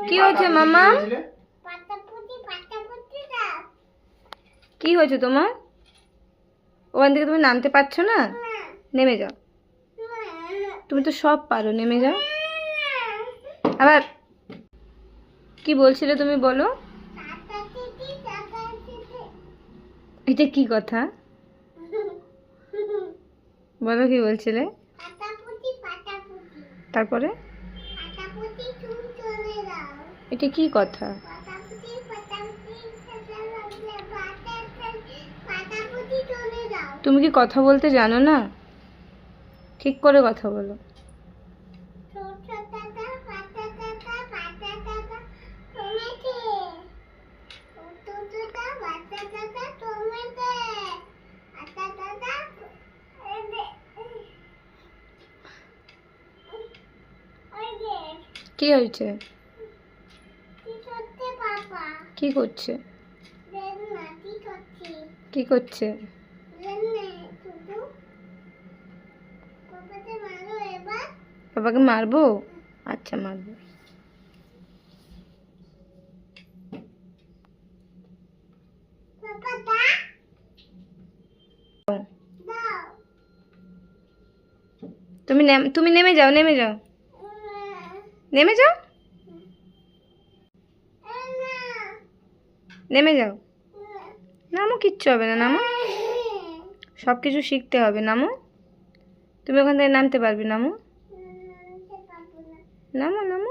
কি হয়েছে মামা? কি হয়েছে তোমার? ওখান থেকে তুমি নামতে পারছো না? নেমে যাও। তুমি তো সব পারো, নেমে যাও। আবার কি বলছিলে তুমি, বলো। এটা কি কথা? বলো কি বলছিলে? তারপরে এটা কি কথা? তুমি কি কথা বলতে জানো না? ঠিক করে কথা বলো। কি হয়েছে? কি করছে? কি করছে? বাবাকে মারবো? আচ্ছা, মারবো। তুমি নেমে যাও, নেমে যাও, নেমে যাও, নেমে যাও। নামো, কিচ্ছু হবে না, নামো। সব কিছু শিখতে হবে, নামো। তুমি ওখান থেকে নামতে পারবে, নামো। নামো, নামো।